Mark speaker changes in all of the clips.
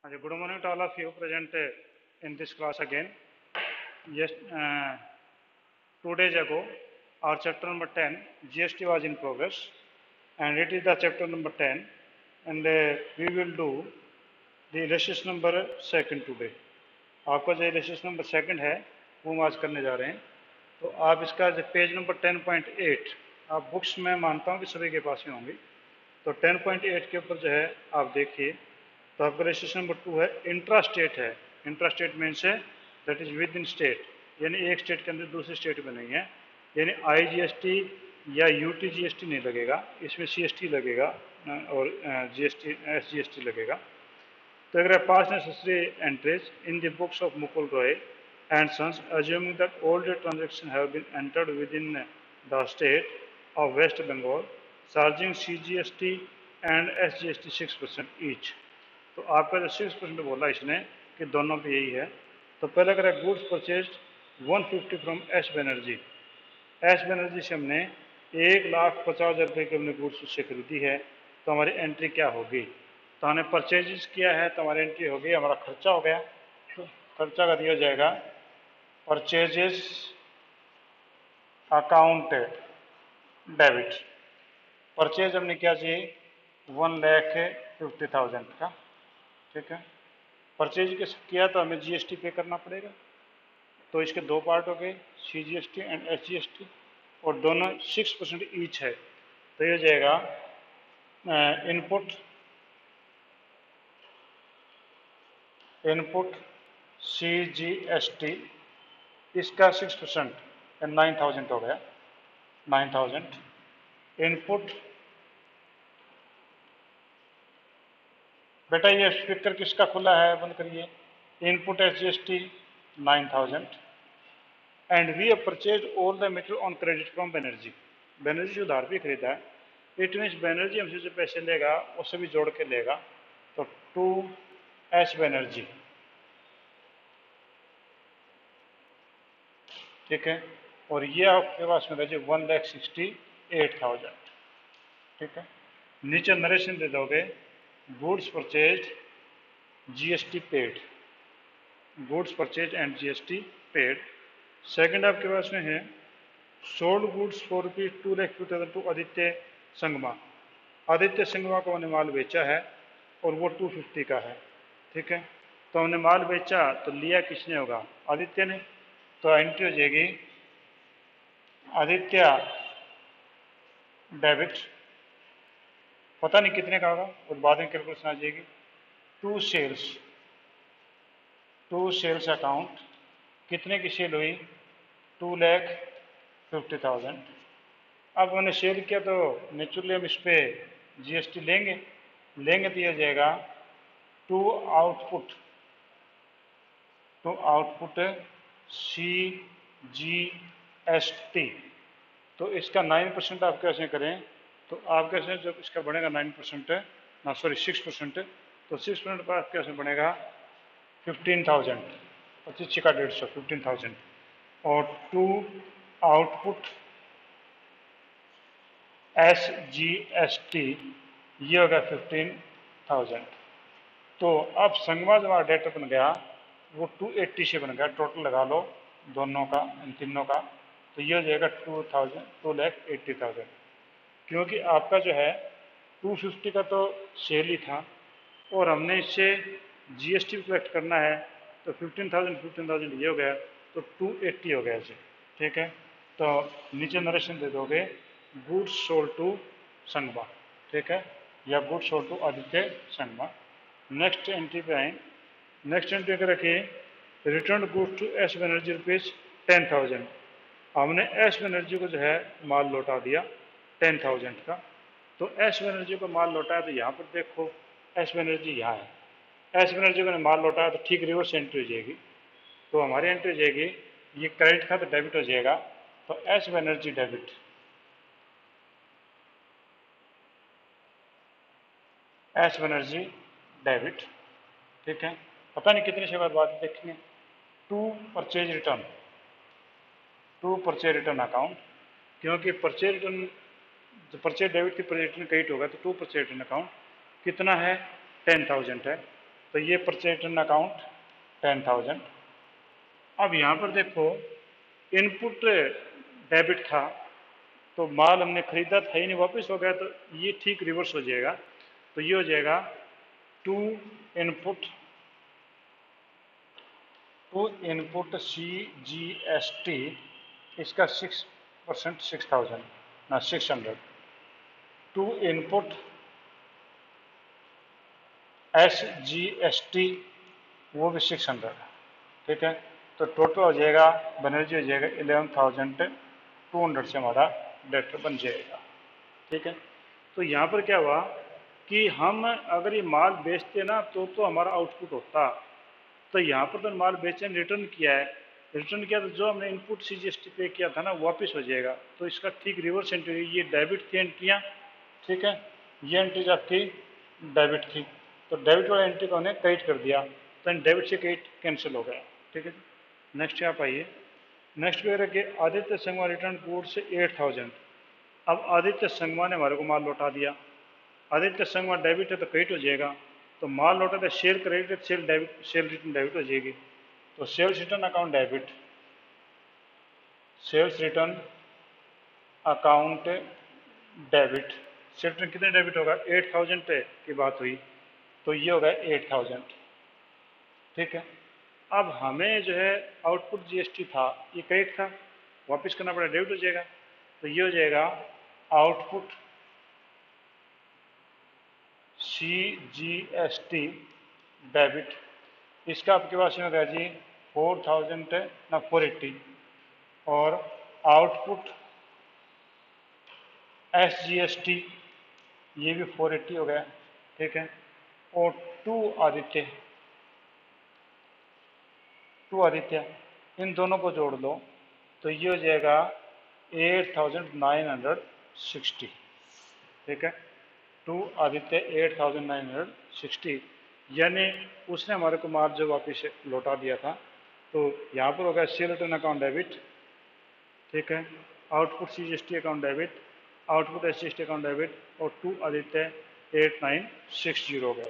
Speaker 1: Good morning to all of you present in this class again. Yes, 2 days ago, our chapter number 10, GST was in progress, and it is the chapter number 10, and we will do the illustration number second today. आपका जो illustration number second है वो हम आज करने जा रहे हैं. तो आप इसका जो पेज नंबर 10.8 आप बुक्स में मानता हूँ कि सभी के पास में होंगी. तो 10.8 के ऊपर जो है आप देखिए. तो आपका रजिस्ट्रेशन नंबर 2 है, इंट्रा स्टेट है. इंट्रा स्टेट मीन्स है that is with in state, यानी एक स्टेट के अंदर दूसरे स्टेट में नहीं है. यानी IGST या UTGST नहीं लगेगा, इसमें CST लगेगा और GST SGST लगेगा. तो अगर pass necessary entries in the books of Mukul Roy and sons assuming that all the transactions have been entered within the state of West Bengal charging CGST and SGST 6% each. तो आपका जो 6% बोला इसने कि दोनों पे यही है. तो पहले अगर goods purchase 150 from S Banerjee. S Banerjee से हमने 1,50,000 रुपये की हमने गुड्स उससे खरीदी है. तो हमारी एंट्री क्या होगी? तो हमने परचेजेस किया है तो हमारी एंट्री होगी, हमारा खर्चा हो गया. तो खर्चा का दिया जाएगा परचेजेस अकाउंट डेबिट. परचेज हमने क्या चाहिए 1,50,000 का. ठीक है, परचेज किया तो हमें GST पे करना पड़ेगा. तो इसके दो पार्ट हो गए, CGST एंड SGST, और दोनों 6% ईच है. तो ये जाएगा इनपुट CGST, इसका 6% 9,000 हो गया. 9,000 इनपुट. बेटा ये स्पीकर किसका खुला है, बंद करिए. Input SGST 9,000 and we have purchase all the material on credit from Banerjee. Banerjee जो उधार भी खरीदा है, इट मीन्स बनर्जी हमसे जो पैसे लेगा उससे भी जोड़ के लेगा. तो 2S बनर्जी. ठीक है, और ये आपके पास में रहे 1,68,000. ठीक है, नीचे नरेशन दे दोगे goods purchase GST paid. Goods purchase and GST paid. Second आपके पास में है sold goods for rupees 2,50,000 to Aditya Sangma. Aditya Sangma को हमने माल बेचा है और वो 250 का है. ठीक है, तो हमने माल बेचा तो लिया किसने होगा, आदित्य ने. तो एंट्री हो जाएगी आदित्य डेबिट, पता नहीं कितने का होगा और बाद में कैलकुलेशन आ जाएगी. टू सेल्स अकाउंट, कितने की सेल हुई 2,50,000. अब हमने सेल किया तो नेचुरली हम इस पर GST लेंगे. तो यह जाएगा टू आउटपुट CGST. तो इसका 9% आप कैसे करें, तो आप कैसे जब इसका बनेगा 9% ना सॉरी 6%, तो 6% पर आप कैसे बनेगा 15,000. 25 का 150, 15,000. और टू आउटपुट SGST ये होगा 15,000. तो अब संगमा जो हमारा डेटा बन गया वो 280 से बन गया. टोटल लगा लो दोनों का, इन तीनों का. तो ये हो जाएगा 2,80,000. क्योंकि आपका जो है 250 का तो सेल ही था और हमने इससे GST कलेक्ट करना है. तो 15,000 ये हो गया, तो 280 हो गया जी. ठीक है, तो नीचे नरेशन दे दोगे गुड्स सोल्ड टू संगमा. ठीक है, या goods sold to Aditya Sangma. Next entry पे आए. नेक्स्ट एंट्री अगर रखिए return goods to S Banerjee rupees 10,000. हमने एस बनर्जी को जो है माल लौटा दिया 10,000 का. तो एस बनर्जी को माल लौटाया तो यहाँ पर देखो एस बनर्जी यहाँ है. एस बनर्जी को माल लौटाया तो ठीक रिवर्स एंट्री हो जाएगी. तो हमारी एंट्री हो जाएगी ये क्रेडिट था तो डेबिट हो जाएगा. तो S Banerjee debit, S Banerjee debit. ठीक है, पता नहीं कितने से बाद देखेंगे. टू परचेज रिटर्न अकाउंट, क्योंकि परचेज रिटर्न जो परचेज डेबिट की परचेज रिटर्न क्रेडिट होगा तो टू परचेज रिटर्न अकाउंट कितना है 10,000 है. तो ये परचेज रिटर्न अकाउंट 10,000। अब यहाँ पर देखो इनपुट डेबिट था, तो माल हमने खरीदा था ही नहीं, वापस हो गया, तो ये ठीक रिवर्स हो जाएगा। तो ये हो जाएगा टू इनपुट CGST, इसका 6% 6,000 ना 600। टू इनपुट SGST वो भी 600। ठीक है, तो टोटल हो जाएगा बनर्जी हो जाएगा 11,200 से हमारा डेटर बन जाएगा। ठीक है, तो यहाँ पर क्या हुआ कि हम अगर ये माल बेचते ना तो हमारा आउटपुट होता। तो यहाँ पर तो माल बेचे रिटर्न किया है, रिटर्न किया तो जो हमने इनपुट CGST पे किया था ना वापस हो जाएगा। तो इसका ठीक रिवर्स एंट्री, ये डेबिट थी एंट्रियाँ। ठीक है, ये एंट्रीज आपकी डेबिट थी, तो डेबिट वाला एंट्री को हमने क्रेडिट कर दिया, तो डेबिट से क्रेडिट कैंसिल हो गया। ठीक है, नेक्स्ट आप आइए। नेक्स्ट पे रखिए आदित्य संगमा रिटर्न गुड्स 8,000। अब आदित्य संगमा ने हमारे को माल लौटा दिया, आदित्य संगमा डेबिट है तो क्रेडिट हो जाएगा, तो माल लौटा तो सेल क्रेडिट है, sale debit, sale return debit हो जाएगी। तो sales return account debit, sales return account debit, sale return कितने डेबिट होगा 8,000 पे की बात हुई, तो ये होगा 8,000। ठीक है, अब हमें जो है आउटपुट GST था, ये क्रेडिट था, वापस करना पड़ा, डेबिट हो जाएगा। तो ये हो जाएगा आउटपुट CGST डेबिट, इसका आपके पास में होगा जी 4,000 ना 480, और आउटपुट SGST ये भी 480 हो गया। ठीक है, और टू आदित्य इन दोनों को जोड़ लो तो ये हो जाएगा 8,960। ठीक है, टू आदित्य 8,960, यानी उसने हमारे को माल जो वापिस लौटा दिया था। तो यहाँ पर होगा सेल रिटर्न अकाउंट डेबिट। ठीक है, output CGST account debit, output SGST account debit, और टू आदित्य 8,960 हो गया।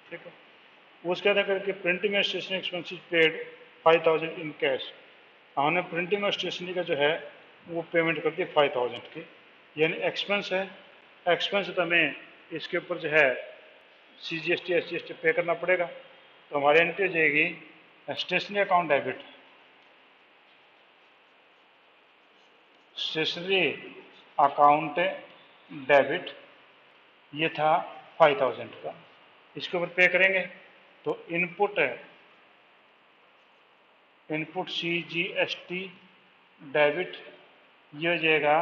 Speaker 1: ठीक है, उसके बाद करके printing and stationery expenses paid 5,000 in cash, हमने प्रिंटिंग और स्टेशनरी का जो है वो पेमेंट कर दी 5,000 की, यानी एक्सपेंस है, एक्सपेंस तो हमें इसके ऊपर जो है CGST SGST पे करना पड़ेगा। तो हमारी एंट्री हो जाएगी stationery account debit, stationery account debit ये था 5,000 का, इसके ऊपर पे करेंगे तो इनपुट CGST डेबिट ये हो जाएगा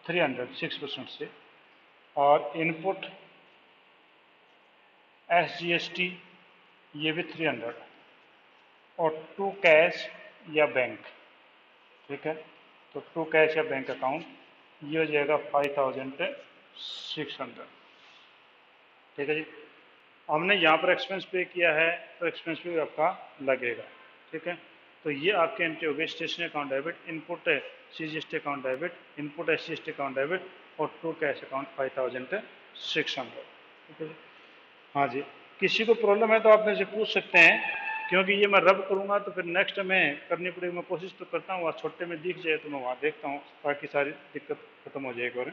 Speaker 1: 300 6% से, और इनपुट SGST ये भी 300, और टू कैश या बैंक। ठीक है, तो टू कैश या बैंक अकाउंट ये हो जाएगा 5,600। ठीक है जी, हमने यहाँ पर एक्सपेंस पे किया है तो एक्सपेंस पे भी आपका लगेगा। ठीक है, तो ये आपके एंट्री हो गई stationery account debit, input CGST account debit, input SGST account debit, और टू कैश अकाउंट 5,600। ठीक है जी, हाँ जी, किसी को प्रॉब्लम है तो आप मेरे से पूछ सकते हैं, क्योंकि ये मैं रब करूँगा तो फिर नेक्स्ट में करनी पड़ेगी। मैं कोशिश तो करता हूँ वहाँ छोटे में दिख जाए तो मैं वहाँ देखता हूँ ताकि सारी दिक्कत खत्म हो जाएगी। और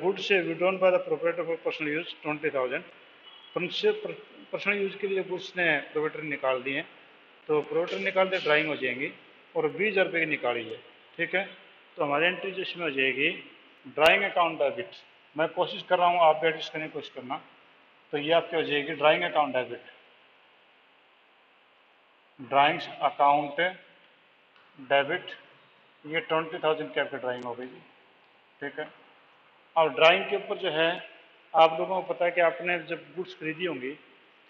Speaker 1: goods withdrawn by the proprietor for personal use 20,000, personal use के लिए गुड्स ने प्रोप्राइटर निकाल दिए, तो प्रोप्राइटर निकाल दे ड्राइंग हो जाएंगी, और 20,000 रुपये की निकाली है। ठीक है, तो हमारी एंट्री जो इसमें हो जाएगी ड्राइंग अकाउंट डेबिट, मैं कोशिश कर रहा हूँ, आप भी एडजस्ट करने की कोशिश करना। तो ये आपकी हो जाएगी drawing account debit, drawing account debit, ये 20,000 की आपकी ड्राइंग हो गई जी। ठीक है, और ड्राइंग के ऊपर जो है आप लोगों को पता है कि आपने जब गुड्स खरीदी होंगी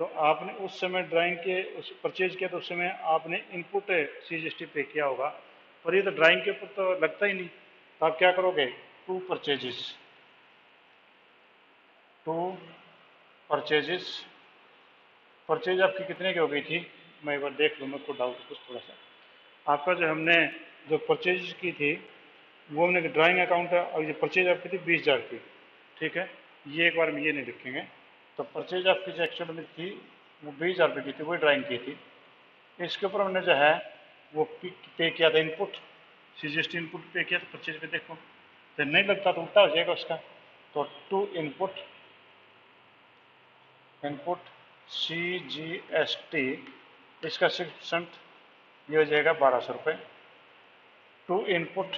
Speaker 1: तो आपने उस समय ड्राइंग के उस परचेज किया तो उस समय आपने इनपुट CGST पे किया होगा, और ये तो ड्राइंग के ऊपर तो लगता ही नहीं। तो आप क्या करोगे, टू परचेजेस, परचेज आपकी कितने की हो गई थी, मैं एक बार देख लूँ, मेरे को डाउट कुछ थोड़ा सा। आपका जो हमने जो परचेज की थी वो हमने ड्राइंग अकाउंट, और ये परचेज आपकी थी 20,000 की। ठीक है, ये एक बार हम ये नहीं लिखेंगे, तो परचेज आपकी जो एक्चुअल में थी वो 20,000 रुपये की थी, वही ड्राइंग की थी। इसके ऊपर हमने जो है वो पे किया था इनपुट, CGST इनपुट पे किया था परचेज पे। देखो तो नहीं लगता तो उल्टा हो जाएगा उसका। तो टू इनपुट इनपुट CGST इसका 6% ये हो जाएगा 1200 रुपये। टू इनपुट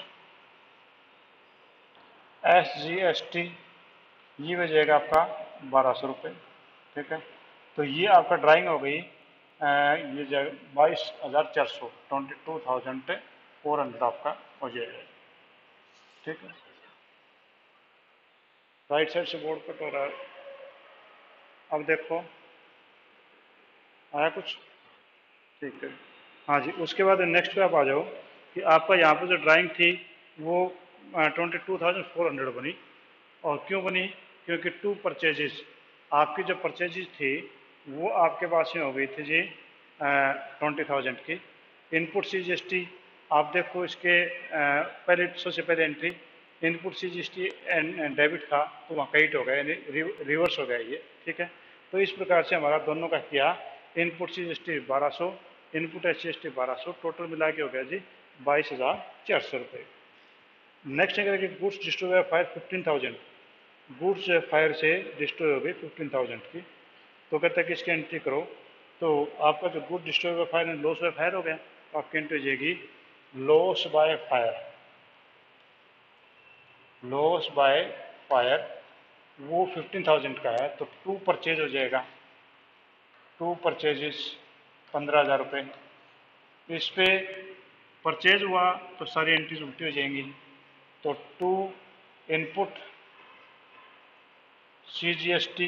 Speaker 1: SGST ये हो जाएगा आपका 1200 रुपये। ठीक है, तो ये आपका ड्राइंग हो गई ये 22,400, 22,400 आपका हो जाएगा। ठीक है, राइट साइड से बोर्ड कट हो रहा है। अब देखो आया कुछ? ठीक है, हाँ जी। उसके बाद नेक्स्ट पे आप आ जाओ कि आपका यहाँ पर जो ड्राइंग थी वो 22,400 बनी। और क्यों बनी? क्योंकि टू परचेजेस, आपकी जो परचेजेस थी वो आपके पास में हो गई थी जी 20,000 की। इनपुट CGST आप देखो इसके पहले सबसे पहले एंट्री इनपुट CGST डेबिट था तो वहाँ क्रेडिट हो गया, यानी रिवर्स हो गया ये। ठीक है, तो इस प्रकार से हमारा दोनों का किया। Input CGST 1200, input SGST 1200, total मिला के हो गया जी 22,400 रुपये। नेक्स्ट है कि goods destroy by fire 15,000, goods fire से डिस्ट्रॉय हो गई 15,000 की। तो कहते हैं कि इसकी एंट्री करो। तो आपका जो good destroy by fire loss by fire हो गया, तो आपकी एंट्री हो जाएगी loss by fire. Loss by fire वो 15,000 का है, तो टू परचेज हो जाएगा, टू परचेजेस 15,000 रुपये। इस पे परचेज हुआ तो सारी एंट्रीज उल्टी हो जाएंगी। तो टू इनपुट CGST,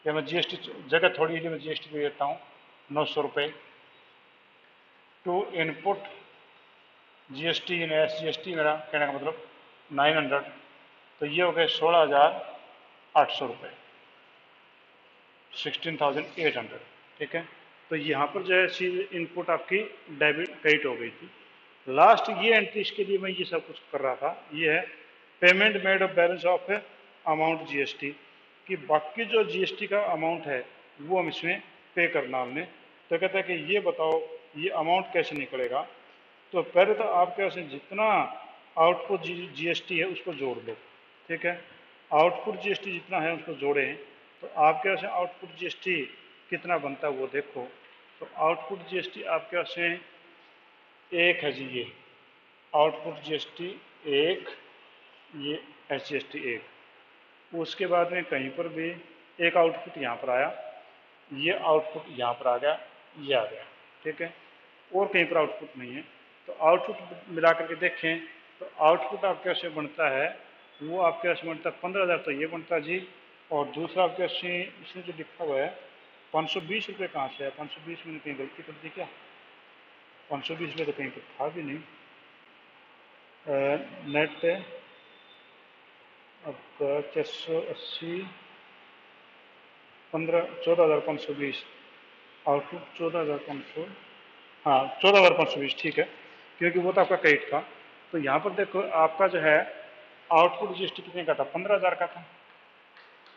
Speaker 1: या मैं GST जगह थोड़ी इसलिए मैं GST दे देता हूँ 900 रुपये। To input GST in SGST मेरा कहने का मतलब 900, तो ये हो गए 16,800 रुपये, 16,800। ठीक है, तो यहाँ पर जो है सी इनपुट आपकी डेबिट क्रेडिट हो गई थी। लास्ट ये एंट्री, इसके लिए मैं ये सब कुछ कर रहा था, ये है payment made of balance of amount GST, कि बाकी जो GST का अमाउंट है वो हम इसमें पे करना हमने। तो कहता है कि ये बताओ ये अमाउंट कैसे निकलेगा। तो पहले तो आपके पास जितना आउटपुट GST है उसको जोड़ लो। ठीक है, आउटपुट GST जितना है उसको जोड़ें, तो आपके पास आउटपुट GST कितना बनता है वो देखो। तो आउटपुट GST आपके पास एक है जी, ये आउटपुट GST एक, ये SGST एक। उसके बाद में कहीं पर भी एक आउटपुट यहाँ पर आया, ये आउटपुट यहाँ पर आ गया, ये आ गया। ठीक है, और कहीं पर आउटपुट नहीं है। तो आउटपुट मिला करके देखें तो आउटपुट आपके पास बनता है, वो आपके पास बनता है 15,000, तो ये बनता है जी। और दूसरा आपके पास इसमें जो लिखा हुआ है 520 रुपये कहाँ से है? 520 मैंने कहीं गलती कर दी क्या? 520 रुपये तो कहीं पर था भी नहीं। नेट आपका 480, 14,520, आउटपुट 14,500, हाँ 14,520। ठीक है, क्योंकि वो तो आपका क्रेडिट था। तो यहाँ पर देखो आपका जो है आउटपुट GST कितने का था? 15,000 का था।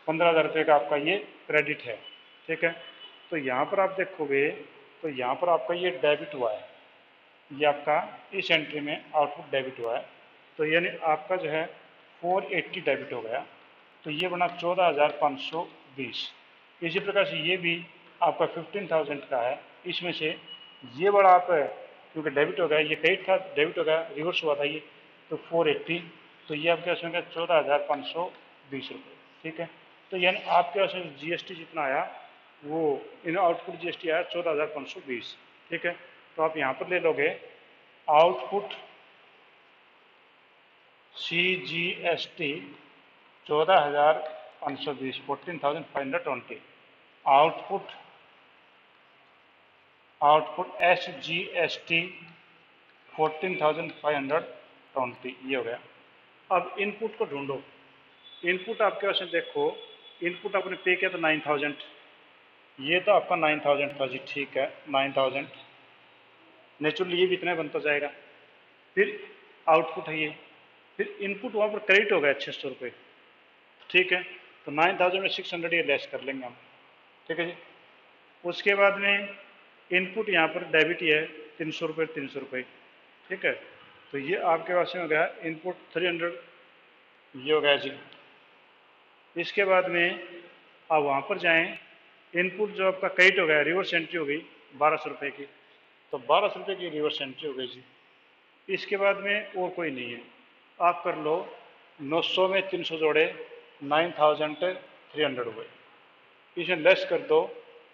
Speaker 1: 15,000 रुपये का आपका ये क्रेडिट है। ठीक है, तो यहाँ पर आप देखोगे तो यहाँ पर आपका ये डेबिट हुआ है, ये आपका इस एंट्री में आउटपुट डेबिट हुआ है। तो यानी आपका जो है 480 डेबिट हो गया, तो ये बना 14,520। इसी प्रकार से ये भी आपका 15,000 का है, इसमें से ये बड़ा आप क्योंकि डेबिट हो गया, ये क्रेडिट था डेबिट हो गया, रिवर्स हुआ था ये, तो 480, तो ये आपके पास में 14,520 रुपये। ठीक है, तो यानी आपके पास में GST जितना आया वो इन आउटपुट GST आया 14,520। ठीक है, तो आप यहाँ पर ले लोगे आउटपुट CGST 14,520, 14,520। आउटपुट SGST 14,520, ये हो गया। अब इनपुट को ढूंढो। इनपुट आपके पास में देखो, इनपुट आपने पे किया तो 9,000, ये तो आपका 9,000 था जी। ठीक है, 9,000 नेचुरली ये भी इतना बनता जाएगा। फिर आउटपुट है ये, फिर इनपुट वहाँ पर क्रेडिट हो गया 600 रुपये। ठीक है, तो 9,000 में 600 ये लेस कर लेंगे हम। ठीक है जी, उसके बाद में इनपुट यहाँ पर डेबिट ही है 300 रुपये 300 रुपये, ठीक है। तो ये आपके पास में हो गया इनपुट 300, ये हो गया जी। इसके बाद में आप वहाँ पर जाएं, इनपुट जो आपका क्रेडिट हो गया, रिवर्स एंट्री हो गई 1200 रुपये की, तो 1200 रुपये की रिवर्स एंट्री हो गई जी। इसके बाद में और कोई नहीं है, आप कर लो 900 में 300 जोड़े 9300 हुए, इसमें लेस कर दो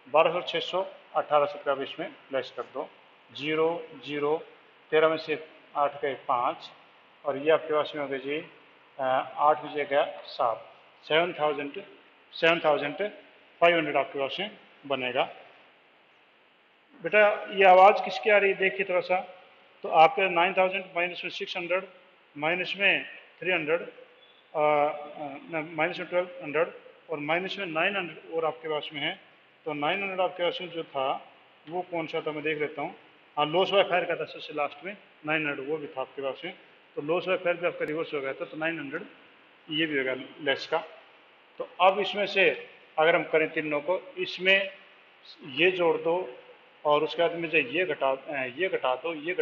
Speaker 1: 1200 600 1800 रुपया, अब इसमें लेस कर दो 0 0, 13 में से 8 गए 5, और ये आपके पास में हो गए जी 8 में से गया 7, 7500 आपके पास में बनेगा। बेटा ये आवाज़ किसकी आ रही है देखिए थोड़ा सा, तो आपके 9000 माइनस में 600 माइनस में 300 माइनस में 1200 और माइनस में 900 और आपके पास में है, तो 900 आपके पास में जो था वो कौन सा था मैं देख लेता हूँ। हाँ, लॉस बाय फायर का था सबसे लास्ट में 900, वो भी था आपके पास में, तो लॉस बाय फायर भी आपका रिवर्स हो गया था, तो 900 ये भी होगा लेस का। तो अब इसमें से अगर हम करें तीनों को, इसमें ये जोड़ दो और उसके बाद में से ये घटा दो, ये घटा दो और ये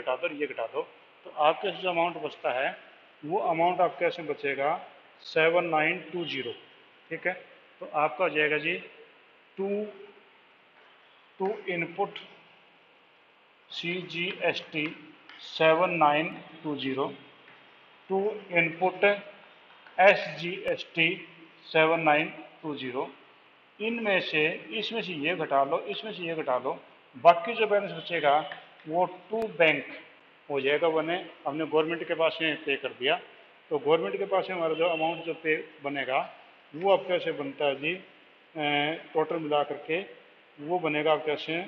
Speaker 1: घटा दो, तो आपके जो अमाउंट बचता है वो अमाउंट आपके ऐसे बचेगा 7920, ठीक है। तो आपका हो जाएगा जी to input CGST 7920, to input SGST 7920, इनमें से इसमें से ये घटा लो, इसमें से ये घटा लो, बाकी जो बैलेंस बचेगा वो टू बैंक हो जाएगा। बने हमने गवर्नमेंट के पास में पे कर दिया, तो गवर्नमेंट के पास में हमारा जो अमाउंट जो पे बनेगा वो आपके से बनता है जी, टोटल मिला करके वो बनेगा आपके से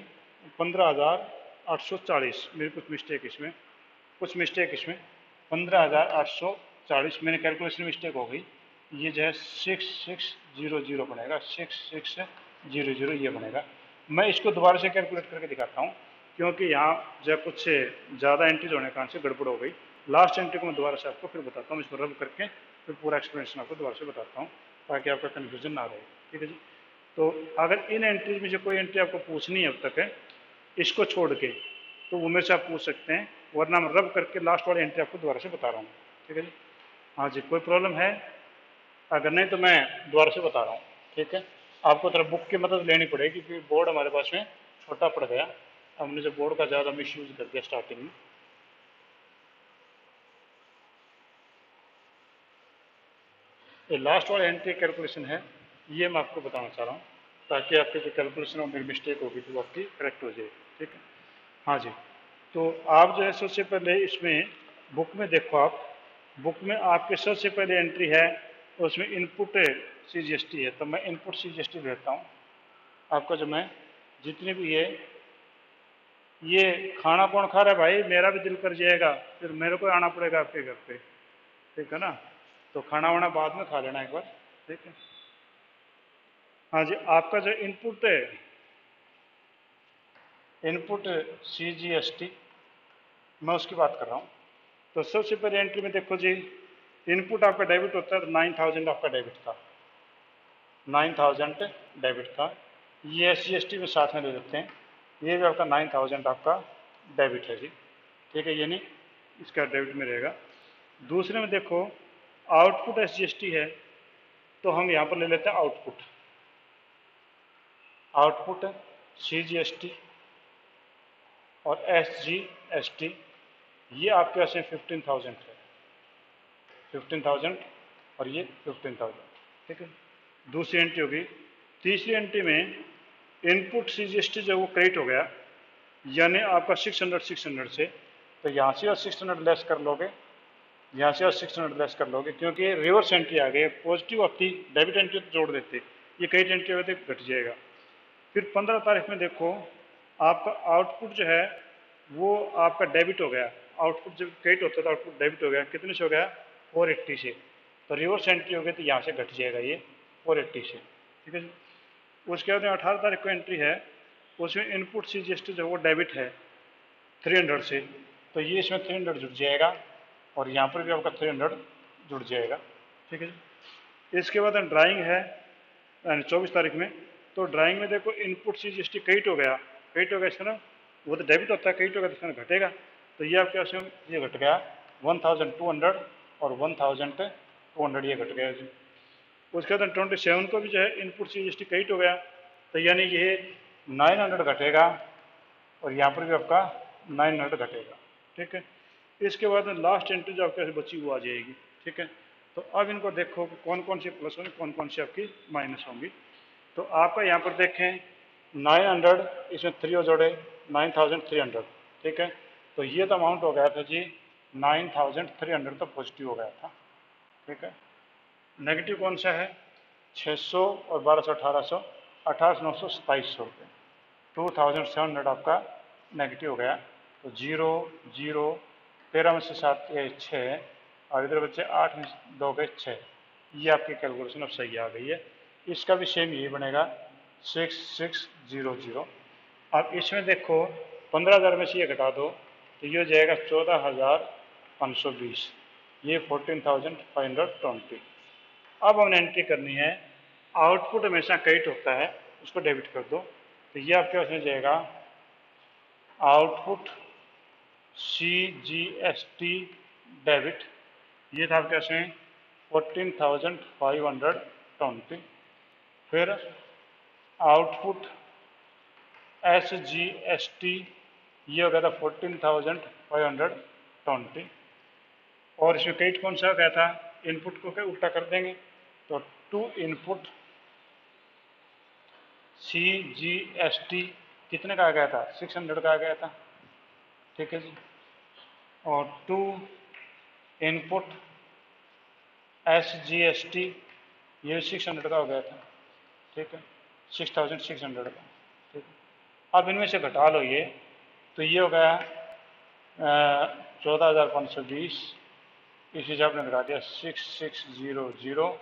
Speaker 1: 15,840, मेरी कुछ मिस्टेक इसमें 15,840, मैंने कैलकुलेशन मिस्टेक हो गई, ये जो है 6600 बनेगा, 6600 ये बनेगा। मैं इसको दोबारा से कैलकुलेट करके दिखाता हूँ, क्योंकि यहाँ जो कुछ ज़्यादा एंट्रीज होने के कारण से गड़बड़ हो गई। लास्ट एंट्री को मैं दोबारा से आपको फिर बताता हूँ, इसको रब करके फिर पूरा एक्सप्लेनेशन आपको दोबारा से बताता हूँ ताकि आपका कन्फ्यूजन ना रहे, ठीक है जी। तो अगर इन एंट्रीज में से कोई एंट्री आपको पूछनी है अब तक है इसको छोड़ के, तो वो मेरे से आप पूछ सकते हैं, वरना मैं रब करके लास्ट वाली एंट्री आपको दोबारा से बता रहा हूँ, ठीक है जी। हाँ जी, कोई प्रॉब्लम है? अगर नहीं तो मैं दोबारा से बता रहा हूँ, ठीक है। आपको तरफ बुक की मदद लेनी पड़ेगी क्योंकि बोर्ड हमारे पास में छोटा पड़ गया, हमने जो बोर्ड का ज़्यादा मिस यूज कर दिया स्टार्टिंग में। ये लास्ट वाली एंट्री कैलकुलेशन है, ये मैं आपको बताना चाह रहा हूँ ताकि आपकी जो कैलकुलेशन में मेरी मिस्टेक होगी तो वो आपकी करेक्ट हो जाए, ठीक है। हाँ जी, तो आप जो है सबसे पहले इसमें बुक में देखो, आप बुक में आपके सबसे पहले एंट्री है उसमें इनपुट CGST है, तो मैं इनपुट CGST भेजता हूँ आपका। जो मैं जितने भी ये खाना कौन खा रहा है भाई, मेरा भी दिल कर जाएगा, फिर मेरे को आना पड़ेगा आपके घर पे, ठीक है ना। तो खाना वाना बाद में खा लेना एक बार, ठीक है। हाँ जी, आपका जो इनपुट है इनपुट CGST मैं उसकी बात कर रहा हूँ। तो सबसे पहले एंट्री में देखो जी, इनपुट आपका डेबिट होता है, तो 9000 आपका डेबिट था, 9000 डेबिट था। ये SGST में साथ में ले लेते हैं, ये भी आपका 9000 आपका डेबिट है जी, ठीक है, ये नहीं इसका डेबिट में रहेगा। दूसरे में देखो आउटपुट SGST है, तो हम यहाँ पर ले लेते हैं आउटपुट CGST और SGST, ये आपके पास 15,000 है, 15,000 और ये 15,000, ठीक है। दूसरी एंट्री होगी। तीसरी एंट्री में इनपुट CGST जो वो क्रेडिट हो गया, यानी आपका 600 से, तो यहाँ से और 600 लेस कर लोगे, यहाँ से और 600 लेस कर लोगे, क्योंकि रिवर्स एंट्री आ गई, पॉजिटिव आपकी डेबिट एंट्री तो जोड़ देते, ये क्रेडिट एंट्री होती घट जाएगा। फिर 15 तारीख में देखो आपका आउटपुट जो है वो आपका डेबिट हो गया, आउटपुट जब क्रेडिट होता है तो आउटपुट डेबिट हो गया, कितने से हो गया 480 से, तो रिवर्स एंट्री हो गई तो यहाँ से घट जाएगा ये 480 से, ठीक है जी। उसके बाद 18 तारीख को एंट्री है, उसमें इनपुट CGST जो वो डेबिट है 300 से, तो ये इसमें 300 जुड़ जाएगा और यहाँ पर भी आपका 300 जुड़ जाएगा, ठीक है जी। इसके बाद ड्राइंग है 24 तारीख में, तो ड्राइंग में देखो input C G S T credit हो गया, क्रेडिट हो गया इसका ना, वो तो डेबिट होता है, क्रेडिट होगा तो इसका घटेगा। तो ये आपके पास ये घट गया 1200 और 1200 ये घट गया जी। उसके बाद 27 को भी जो है input C G S T credit हो गया, तो यानी ये 900 घटेगा और यहाँ पर भी आपका 900 घटेगा। ठीक है, इसके बाद में लास्ट एंट्री जो आपके बची वो आ जाएगी। ठीक है, तो अब इनको देखो कि कौन कौन सी प्लस होंगी, कौन कौन सी आपकी माइनस होंगी। तो आपका यहाँ पर देखें 900, इसमें 3 और जोड़े 9300। ठीक है, तो ये तो अमाउंट हो गया था जी 9300 तो पॉजिटिव हो गया था। ठीक है, नेगेटिव कौन सा है 600 और 1200 1800, 28,927 रुपये, 2700 आपका नेगेटिव हो गया। तो 0 0, 13 में से 7 गए 6 और इधर बच्चे 8 में 2 गए 6। ये आपकी कैलकुलेशन अब सही आ गई है। इसका भी सेम यही बनेगा 6600। अब इसमें देखो 15,000 में से ये घटा दो तो ये हो जाएगा 14,520, ये 14,520। अब हमने एंट्री करनी है, आउटपुट हमेशा क्रेडिट होता है, उसको डेबिट कर दो। तो ये आपके पास में जाएगा आउटपुट CGST डेबिट, ये था आपके पास में 14,520। फिर आउटपुट SGST ये हो गया था 14,520। और इसमें क्रेडिट कौन सा हो गया था, इनपुट को क्या उल्टा कर देंगे, तो टू इनपुट CGST कितने का आ गया था 600 का आ गया था। ठीक है जी, और टू इनपुट SGST ये 600 का हो गया था। ठीक है, 6600 का। ठीक है, अब इनमें से घटा लो ये, तो ये हो गया 14,520, इस हिसाब ने घटा दिया 6600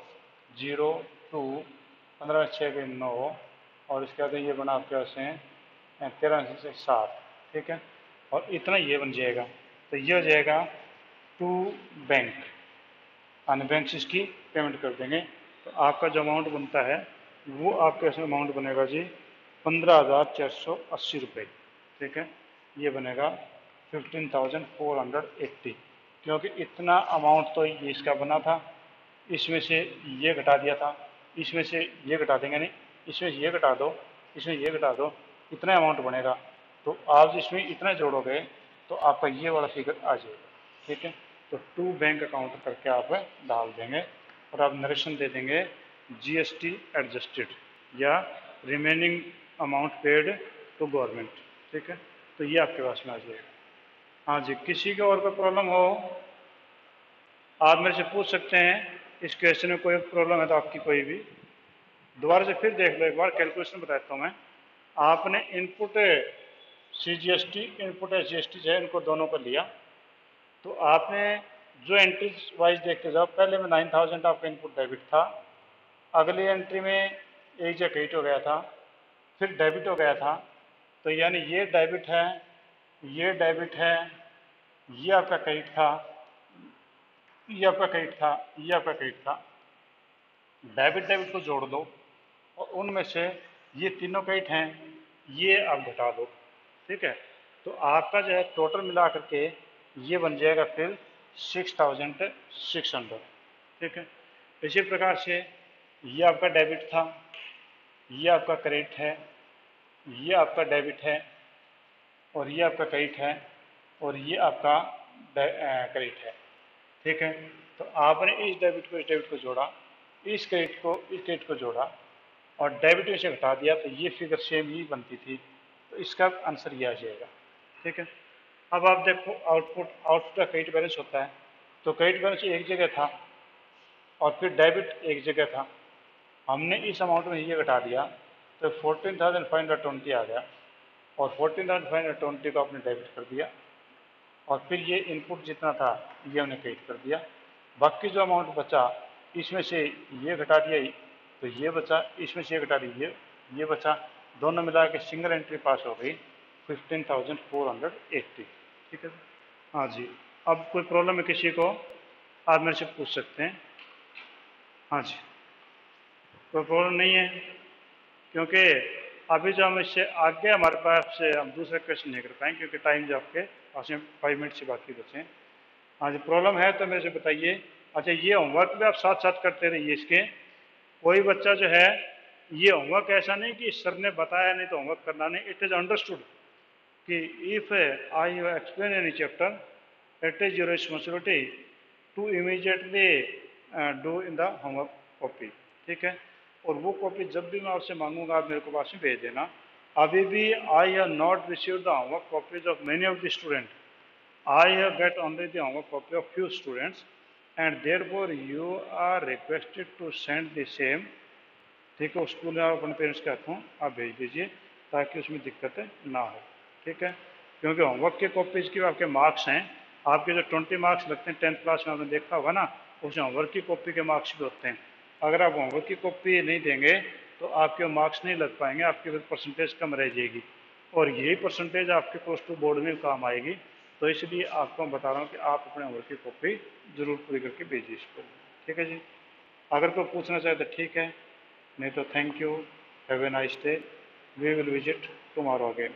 Speaker 1: 15 में 6 के 9 और इसके बाद ये बना आपके पास हैं 13 से 7। ठीक है, और इतना ये बन जाएगा, तो ये हो जाएगा टू बैंक, अन्य बैंक से इसकी पेमेंट कर देंगे। तो आपका जो अमाउंट बनता है वो आपके इसमें अमाउंट बनेगा जी 15,480 रुपये। ठीक है, ये बनेगा 15,480, क्योंकि इतना अमाउंट तो ये इसका बना था, इसमें से ये घटा दिया था, इसमें से ये घटा देंगे नहीं, इसमें से ये घटा दो, इसमें ये घटा दो, इतना अमाउंट बनेगा। तो आप इसमें इतना जोड़ोगे तो आपका ये वाला फिगर आ जाएगा। ठीक है, तो टू बैंक अकाउंट करके आप डाल देंगे और आप नरेशन दे देंगे GST एडजस्टेड या remaining amount paid to government. ठीक है, तो ये आपके पास में आ जाएगा। हाँ जी, किसी को और कोई प्रॉब्लम हो आप मेरे से पूछ सकते हैं, इस क्वेश्चन में कोई प्रॉब्लम है तो आपकी कोई भी दोबारा से फिर देख लो, एक बार कैलकुलेशन बताता हूँ मैं। आपने इनपुट CGST इनपुट SGST जो है इनको दोनों को लिया, तो आपने जो एंट्रीज वाइज देखते जाओ, पहले में 9,000 आपका इनपुट डेबिट था, अगली एंट्री में एक जगह क्रेडिट हो गया था, फिर डेबिट हो गया था। तो यानी ये डेबिट है, ये डेबिट है, ये आपका क्रेडिट था, ये आपका क्रेडिट था, ये आपका क्रेडिट था। डेबिट डेबिट को जोड़ दो और उनमें से ये तीनों क्रेडिट हैं, ये आप घटा दो। ठीक है, तो आपका जो है टोटल मिला करके ये बन जाएगा फिर 6,600। ठीक है, इसी प्रकार से ये आपका डेबिट था, ये आपका क्रेडिट है, ये आपका डेबिट है और ये आपका क्रेडिट है और ये आपका क्रेडिट है। ठीक है, तो आपने इस डेबिट को इस डेबिट को जोड़ा, इस क्रेडिट को जोड़ा और डेबिट में से घटा दिया, तो ये फिगर सेम ही बनती थी, तो इसका आंसर ये आ जाएगा। ठीक है, अब आप देखो आउटपुट का क्रेडिट बैलेंस होता है, तो क्रेडिट बैलेंस एक जगह था और फिर डेबिट एक जगह था, हमने इस अमाउंट में ये घटा दिया तो 14,520 आ गया और 14,520 को आपने डेबिट कर दिया और फिर ये इनपुट जितना था ये हमने क्रेडिट कर दिया। बाकी जो अमाउंट बचा इसमें से ये घटा दिया तो ये बचा, इसमें से ये घटा दी ये बचा, दोनों मिला के सिंगल एंट्री पास हो गई 15,480। ठीक है, हाँ जी, अब कोई प्रॉब्लम है किसी को आप मेरे से पूछ सकते हैं। हाँ जी, कोई प्रॉब्लम नहीं है। क्योंकि अभी जो हम इससे आगे हमारे पास से हम दूसरे क्वेश्चन नहीं कर पाएंगे क्योंकि टाइम जो आपके पास में 5 मिनट से बाकी बचे हैं। हाँ जी, प्रॉब्लम है तो मेरे से बताइए। अच्छा, ये होमवर्क भी आप साथ साथ करते रहिए इसके। कोई बच्चा जो है, ये होमवर्क ऐसा नहीं कि सर ने बताया नहीं तो होमवर्क करना नहीं, इट इज अंडरस्टूड कि if I have explain any chapter it is your responsibility to immediately do in the homework copy. ठीक है, और वो कॉपी जब भी मैं आपसे मांगूंगा आप मेरे को पास में भेज देना। अभी भी I have not receive the homework copies of many of the student. I have get only the homework copy of few students and therefore you are requested to send the same। ठीक है, school में आप अपने parents के हाथों आप भेज दीजिए ताकि उसमें दिक्कतें ना हो। ठीक है, क्योंकि होमवर्क की कॉपीज के आपके मार्क्स हैं, आपके जो 20 मार्क्स लगते हैं 10th क्लास में आपने देखा होगा ना, उसमें होमवर्क की कॉपी के मार्क्स भी होते हैं। अगर आप होमवर्क की कॉपी नहीं देंगे तो आपके मार्क्स नहीं लग पाएंगे, आपकी फिर परसेंटेज कम रह जाएगी और यही परसेंटेज आपके प्लस टू बोर्ड में काम आएगी। तो इसलिए आपको मैं बता रहा हूँ कि आप अपने होमवर्क की कॉपी जरूर पूरी करके भेजिए स्कूल में। ठीक है जी, अगर कोई पूछना चाहे तो ठीक है, नहीं तो thank you, have a nice day, we will visit tomorrow again.